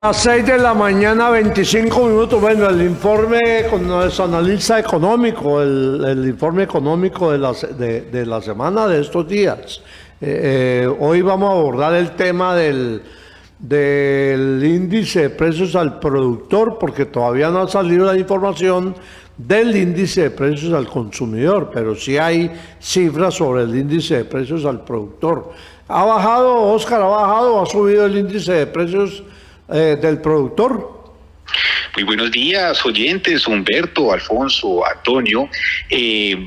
A 6 de la mañana, 25 minutos. Bueno, el informe con nuestro analista económico, el informe económico de la semana de estos días. Hoy vamos a abordar el tema del índice de precios al productor, porque todavía no ha salido la información del índice de precios al consumidor, pero sí hay cifras sobre el índice de precios al productor. ¿Ha bajado, Oscar, ha subido el índice de precios del productor? Muy buenos días, oyentes, Humberto, Alfonso, Antonio.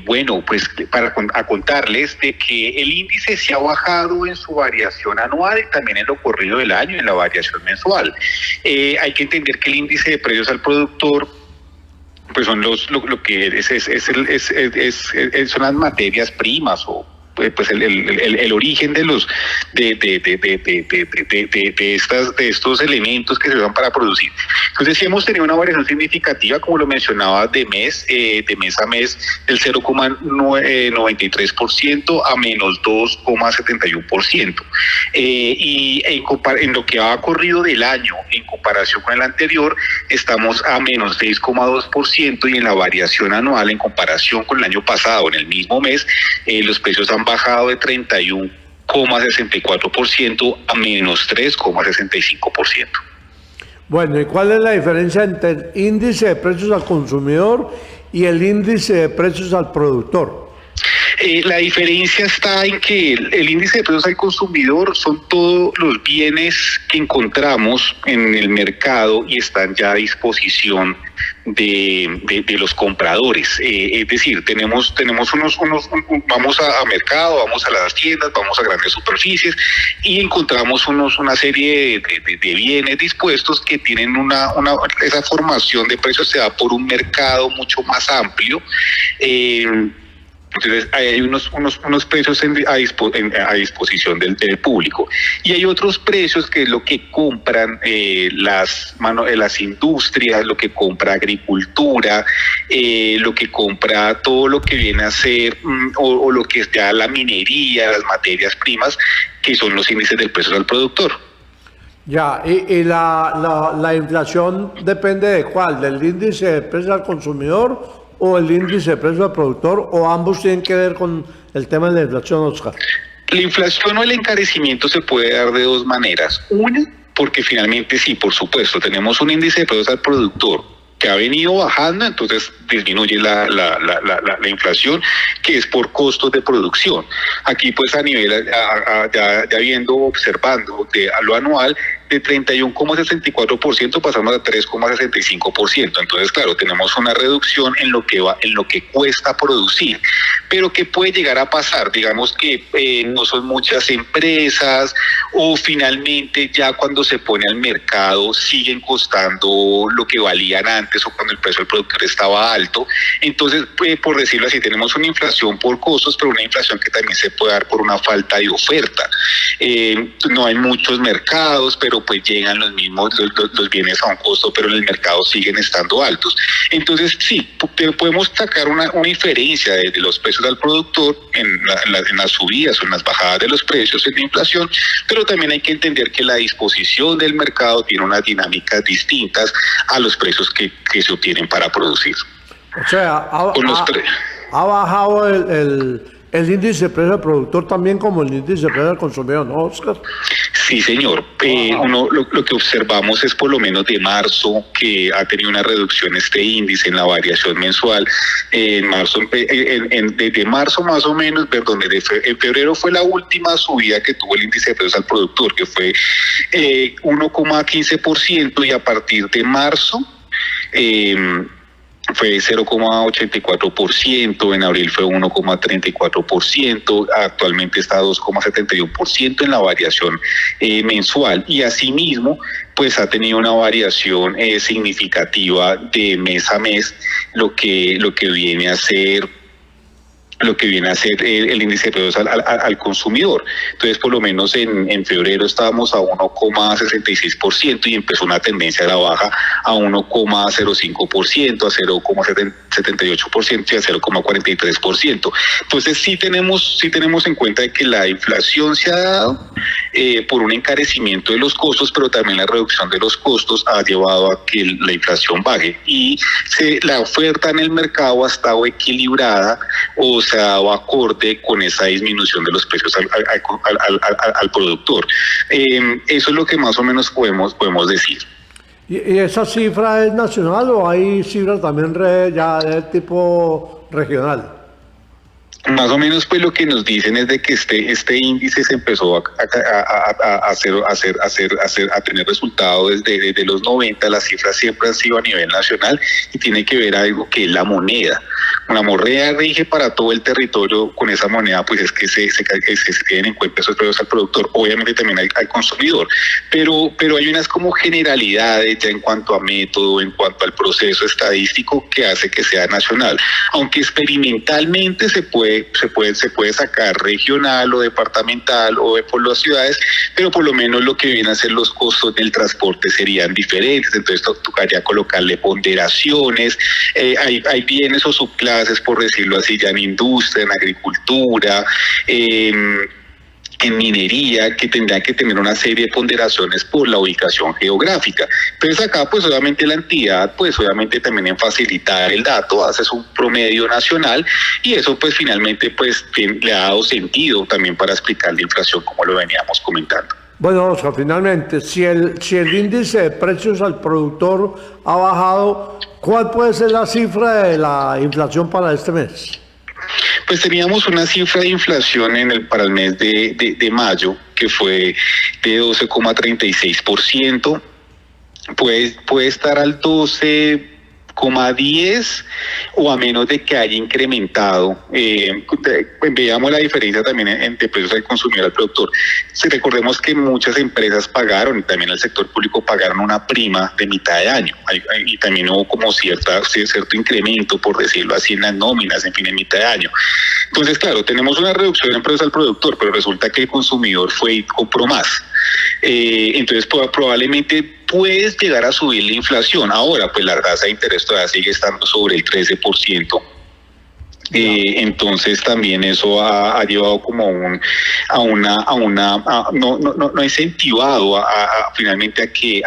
Bueno, pues para contarles de que el índice se ha bajado en su variación anual y también en lo corrido del año, en la variación mensual. Hay que entender que el índice de precios al productor pues son son las materias primas o pues el origen de los de estos elementos que se usan para producir. Entonces sí hemos tenido una variación significativa, como lo mencionaba, de mes a mes, del 0,93% a menos 2,71%. Y en lo que ha corrido del año, en comparación con el anterior, estamos a menos 6,2%, y en la variación anual, en comparación con el año pasado, en el mismo mes, los precios han bajado de 31,64% a menos 3,65%. Bueno, ¿y cuál es la diferencia entre el índice de precios al consumidor y el índice de precios al productor? La diferencia está en que el índice de precios al consumidor son todos los bienes que encontramos en el mercado y están ya a disposición de los compradores. Es decir, tenemos vamos a mercado, vamos a las tiendas, vamos a grandes superficies y encontramos una serie de bienes dispuestos que tienen esa formación de precios se da por un mercado mucho más amplio. Entonces hay unos precios a disposición del público, y hay otros precios que es lo que compran las industrias, lo que compra agricultura, lo que compra todo lo que viene a ser o lo que es ya la minería, las materias primas, que son los índices del precio al productor. Ya, y la inflación depende de cuál, del índice de precios al consumidor o el índice de precios al productor, o ambos tienen que ver con el tema de la inflación, Oscar. La inflación o el encarecimiento se puede dar de dos maneras. Una, porque finalmente sí, por supuesto, tenemos un índice de precios al productor que ha venido bajando, entonces disminuye la inflación, que es por costos de producción. Aquí pues a nivel, ya observando a lo anual, de 31,64% pasamos a 3,65%. Entonces, claro, tenemos una reducción en lo que cuesta producir. Pero ¿qué puede llegar a pasar? Digamos que no son muchas empresas, o finalmente ya cuando se pone al mercado siguen costando lo que valían antes, o cuando el precio del productor estaba alto. Entonces, por decirlo así, tenemos una inflación por costos, pero una inflación que también se puede dar por una falta de oferta. No hay muchos mercados, pero pues llegan los bienes a un costo, pero en el mercado siguen estando altos. Entonces sí, podemos sacar una diferencia de los precios al productor en las subidas o en las bajadas de los precios en la inflación, pero también hay que entender que la disposición del mercado tiene unas dinámicas distintas a los precios que se obtienen para producir. O sea, ha bajado el índice de precio al productor también, como el índice de precio al consumidor, ¿no, Oscar? Sí, señor. Lo que observamos es por lo menos de marzo, que ha tenido una reducción este índice en la variación mensual. En marzo, desde marzo más o menos, en febrero fue la última subida que tuvo el índice de precios al productor, que fue 1,15%, y a partir de marzo fue 0,84%, en abril fue 1,34%, actualmente está 2,71% en la variación mensual, y asimismo pues ha tenido una variación significativa de mes a mes, lo que viene a ser lo que viene a ser el índice de precios al consumidor. Entonces, por lo menos en febrero estábamos a 1,66% y empezó una tendencia a la baja a 1,05%, a 0,78% y a 0,43%. Entonces, sí tenemos en cuenta de que la inflación se ha dado por un encarecimiento de los costos, pero también la reducción de los costos ha llevado a que la inflación baje y la oferta en el mercado ha estado equilibrada o se ha dado acorde con esa disminución de los precios al productor. Eso es lo que más o menos podemos decir. ¿Y esa cifra es nacional o hay cifras también ya de tipo regional? Más o menos, pues lo que nos dicen es de que este índice se empezó a tener resultados desde los 90. Las cifras siempre han sido a nivel nacional y tiene que ver algo que es la moneda. Una moneda rige para todo el territorio. Con esa moneda, pues es que se tienen en cuenta esos precios al productor, obviamente también al consumidor. Pero hay unas como generalidades ya en cuanto a método, en cuanto al proceso estadístico que hace que sea nacional. Aunque experimentalmente se puede sacar regional o departamental o por las ciudades, pero por lo menos lo que vienen a ser los costos del transporte serían diferentes. Entonces tocaría colocarle ponderaciones. Hay bienes o subclases, por decirlo así, ya en industria, en agricultura, en minería, que tendrán que tener una serie de ponderaciones por la ubicación geográfica. Entonces acá pues obviamente la entidad pues obviamente también en facilitar el dato, haces un promedio nacional y eso pues finalmente pues le ha dado sentido también para explicar la inflación como lo veníamos comentando. Bueno, Oscar, finalmente, si el índice de precios al productor ha bajado, ¿cuál puede ser la cifra de la inflación para este mes? Pues teníamos una cifra de inflación para el mes de mayo que fue de 12,36%, puede estar al 12,10 o a menos de que haya incrementado. Veamos la diferencia también entre precios al consumidor y al productor. Si recordemos que muchas empresas pagaron, y también el sector público pagaron una prima de mitad de año, y también hubo como cierto incremento, por decirlo así, en las nóminas, en fin, en mitad de año. Entonces, claro, tenemos una reducción en precios al productor, pero resulta que el consumidor fue y compró más. Entonces, probablemente puedes llegar a subir la inflación. Ahora, pues la tasa de interés todavía sigue estando sobre el 13%. Entonces también eso ha llevado como no ha incentivado finalmente a que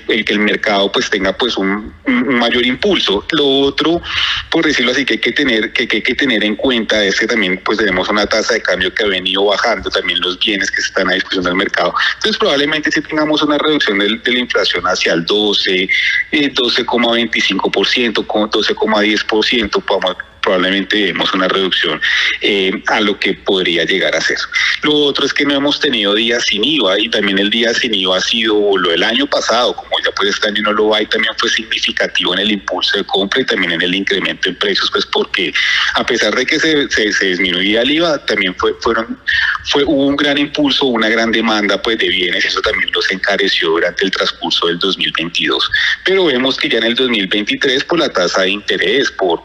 el mercado pues tenga pues un mayor impulso. Lo otro, por decirlo así, que hay que tener en cuenta es que también pues tenemos una tasa de cambio que ha venido bajando, también los bienes que están a disposición del mercado. Entonces probablemente si tengamos una reducción de la inflación hacia el 12,25%, 12,10%, probablemente vemos una reducción a lo que podría llegar a ser. Lo otro es que no hemos tenido días sin IVA y también el día sin IVA ha sido lo del año pasado, como ya pues este año no lo hay, también fue significativo en el impulso de compra y también en el incremento en precios, pues porque a pesar de que se disminuía el IVA, también hubo un gran impulso, una gran demanda pues de bienes, eso también los encareció durante el transcurso del 2022. Pero vemos que ya en el 2023 por la tasa de interés, pues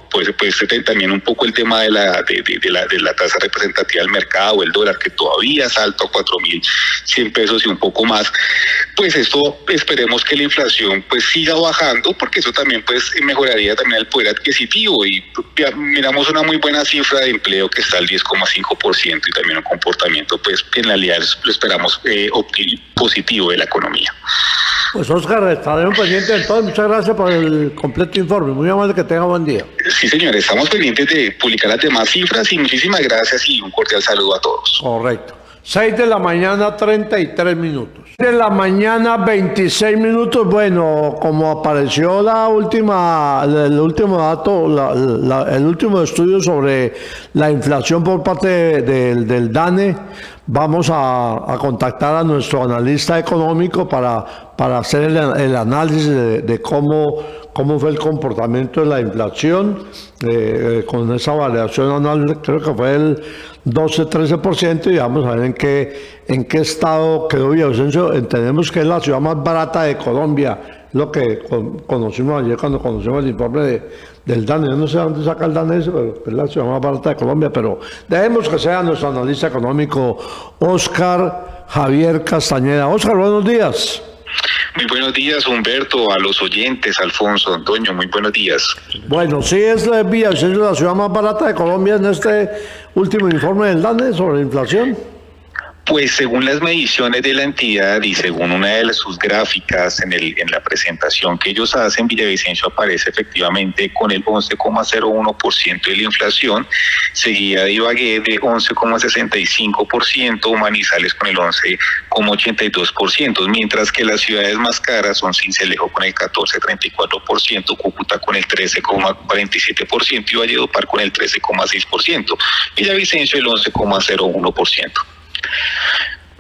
también un poco el tema de la tasa representativa del mercado, el dólar que todavía salta a 4.100 pesos y un poco más, pues esto esperemos que la inflación pues siga bajando, porque eso también pues mejoraría también el poder adquisitivo y miramos una muy buena cifra de empleo que está al 10,5% y también un comportamiento pues en realidad lo esperamos positivo de la economía. Pues Oscar, estaremos pendientes de todo. Muchas gracias por el completo informe. Muy amable, que tenga buen día. Sí, señores, estamos pendientes de publicar las demás cifras y muchísimas gracias y un cordial saludo a todos. Correcto. 6 de la mañana, 33 minutos. De la mañana, 26 minutos. Bueno, como apareció el último dato, el último estudio sobre la inflación por parte del DANE, vamos a contactar a nuestro analista económico para hacer el análisis de cómo fue el comportamiento de la inflación con esa variación anual, creo que fue el 12-13%, y vamos a ver en qué estado quedó Villavicencio. Entendemos que es la ciudad más barata de Colombia lo que conocimos ayer cuando conocimos el informe del DANE. Yo no sé dónde saca el DANE eso, pero es la ciudad más barata de Colombia, pero dejemos que sea nuestro analista económico, Óscar Javier Castañeda. Óscar, buenos días. Muy buenos días, Humberto, a los oyentes, Alfonso, Antonio, muy buenos días. Bueno, sí es Villavicencio la ciudad más barata de Colombia en este último informe del DANE sobre la inflación. Pues según las mediciones de la entidad y según una de sus gráficas en la presentación que ellos hacen, Villavicencio aparece efectivamente con el 11,01% de la inflación, seguida de Ibagué de 11,65%, Manizales con el 11,82%, mientras que las ciudades más caras son Sincelejo con el 14,34%, Cúcuta con el 13,47% y Valledupar con el 13,6%, Villavicencio el 11,01%.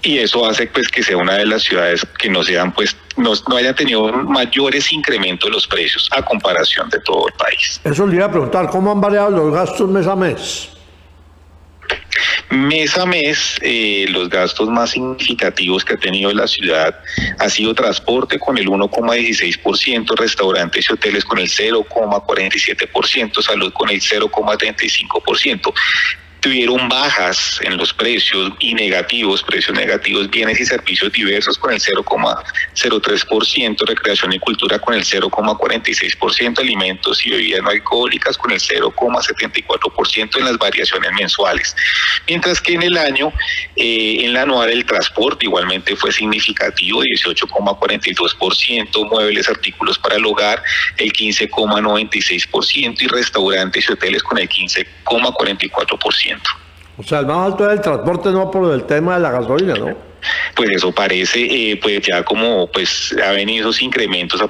Y eso hace pues que sea una de las ciudades que no hayan tenido mayores incrementos de los precios a comparación de todo el país. Eso le iba a preguntar, ¿cómo han variado los gastos mes a mes? Mes a mes, los gastos más significativos que ha tenido la ciudad ha sido transporte con el 1,16%, restaurantes y hoteles con el 0,47%, salud con el 0,35%. Tuvieron bajas en los precios precios negativos, bienes y servicios diversos con el 0,03%, recreación y cultura con el 0,46%, alimentos y bebidas no alcohólicas con el 0,74% en las variaciones mensuales. Mientras que en el año, en la anual el transporte igualmente fue significativo, 18,42%, muebles, artículos para el hogar, el 15,96% y restaurantes y hoteles con el 15,44%. O sea, el más alto es el transporte, no por el tema de la gasolina, ¿no? Pues eso parece, pues ya como pues ha venido esos incrementos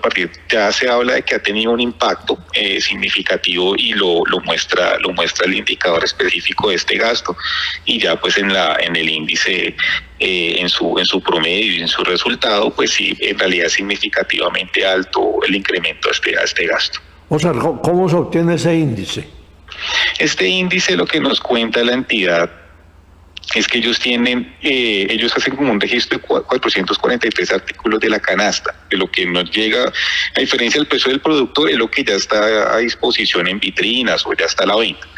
ya se habla de que ha tenido un impacto significativo y lo muestra el indicador específico de este gasto, y ya pues en el índice, en su promedio y en su resultado, pues sí, en realidad es significativamente alto el incremento a este gasto. O sea, ¿cómo se obtiene ese índice? Este índice, lo que nos cuenta la entidad es que ellos hacen como un registro de 443 artículos de la canasta, de lo que nos llega, a diferencia del precio del producto, es lo que ya está a disposición en vitrinas o ya está a la venta.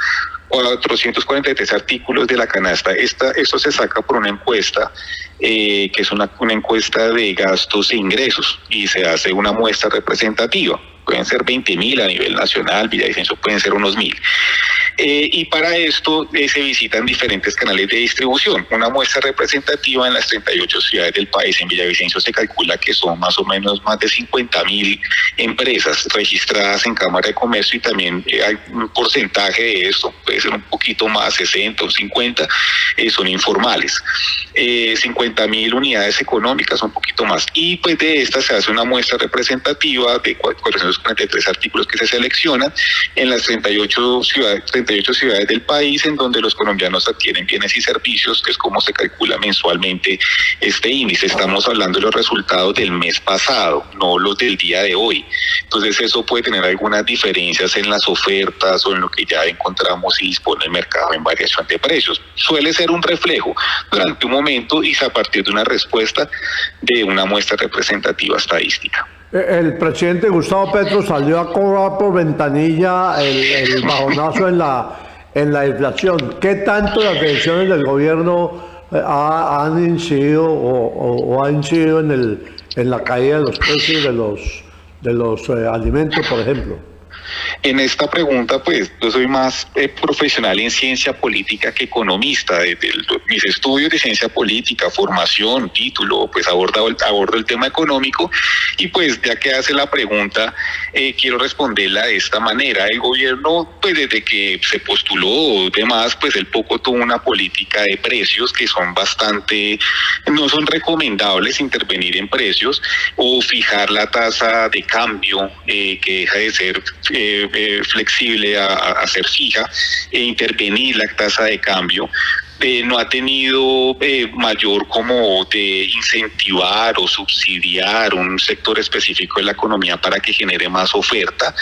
443 artículos de la canasta. Esto se saca por una encuesta, que es una encuesta de gastos e ingresos, y se hace una muestra representativa. Pueden ser 20.000 a nivel nacional, Villavicencio pueden ser unos 1.000. Y para esto se visitan diferentes canales de distribución. Una muestra representativa en las 38 ciudades del país. En Villavicencio se calcula que son más o menos más de 50.000 empresas registradas en Cámara de Comercio, y también hay un porcentaje de esto, puede ser un poquito más, 60 o 50, son informales. 50.000 unidades económicas, un poquito más. Y pues de estas se hace una muestra representativa de 443 artículos que se seleccionan en las 38 ciudades del país, en donde los colombianos adquieren bienes y servicios, que es como se calcula mensualmente este índice. Estamos hablando de los resultados del mes pasado, no los del día de hoy. Entonces eso puede tener algunas diferencias en las ofertas o en lo que ya encontramos y dispone el mercado en variación de precios. Suele ser un reflejo durante un momento y a partir de una respuesta de una muestra representativa estadística. El presidente Gustavo Petro salió a cobrar por ventanilla el bajonazo en la inflación. ¿Qué tanto las decisiones del gobierno han incidido o ha incidido en la caída de los precios de los alimentos, por ejemplo? En esta pregunta, pues, yo soy más profesional en ciencia política que economista. Desde mis estudios de ciencia política, formación, título, pues abordo el tema económico, y pues ya que hace la pregunta, quiero responderla de esta manera. El gobierno, pues desde que se postuló demás, pues él poco tuvo una política de precios que no son recomendables intervenir en precios o fijar la tasa de cambio, que deja de ser flexible a ser fija, e intervenir la tasa de cambio. No ha tenido mayor como de incentivar o subsidiar un sector específico de la economía para que genere más oferta.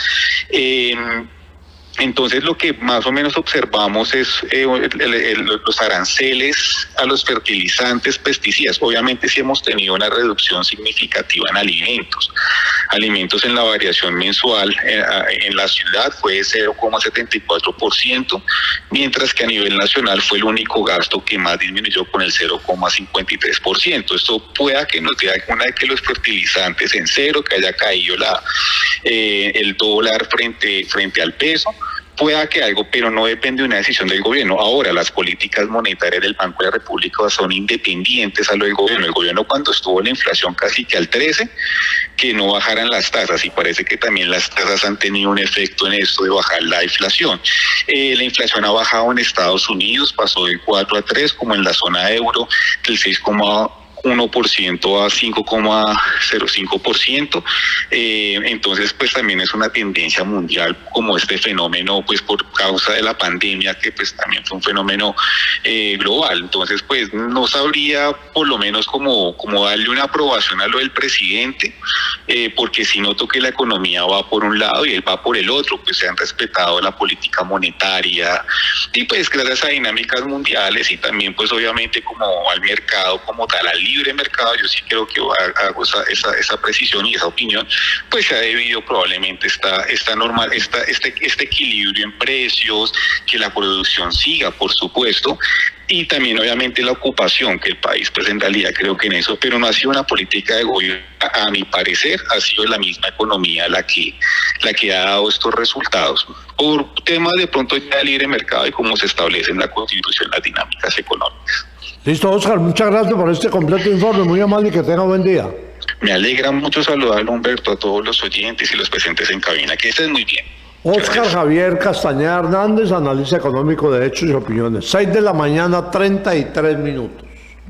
Entonces lo que más o menos observamos es los aranceles a los fertilizantes, pesticidas. Obviamente sí hemos tenido una reducción significativa en alimentos. alimentos en la variación mensual en la ciudad fue de 0,74%, mientras que a nivel nacional fue el único gasto que más disminuyó con el 0,53%. Esto pueda que nos dé alguna de que los fertilizantes en cero, que haya caído el dólar frente al peso, pueda que algo, pero no depende de una decisión del gobierno. Ahora, las políticas monetarias del Banco de la República son independientes a lo del gobierno. El gobierno, cuando estuvo la inflación casi que al 13, que no bajaran las tasas, y parece que también las tasas han tenido un efecto en esto de bajar la inflación. La inflación ha bajado en Estados Unidos, pasó del 4 a 3, como en la zona euro, del 6,1% a 5,05%. Entonces, pues también es una tendencia mundial, como este fenómeno, pues por causa de la pandemia, que pues también fue un fenómeno global. Entonces, pues no sabría por lo menos como darle una aprobación a lo del presidente, porque si noto que la economía va por un lado y él va por el otro, pues se han respetado la política monetaria, y pues gracias a dinámicas mundiales y también pues obviamente como al mercado como tal, al libre mercado, yo sí creo que hago esa precisión y esa opinión, pues se ha debido probablemente este equilibrio en precios, que la producción siga, por supuesto, y también obviamente la ocupación, que el país pues en realidad creo que en eso, pero no ha sido una política de gobierno, a mi parecer ha sido la misma economía la que ha dado estos resultados, por temas de pronto ya de libre mercado y cómo se establece en la Constitución las dinámicas económicas. Listo, Oscar, muchas gracias por este completo informe, muy amable y que tenga buen día. Me alegra mucho saludarlo, Humberto, a todos los oyentes y los presentes en cabina, que estén muy bien. Oscar Javier Castañeda Hernández, analista económico de hechos y opiniones. 6 de la mañana, 33 minutos.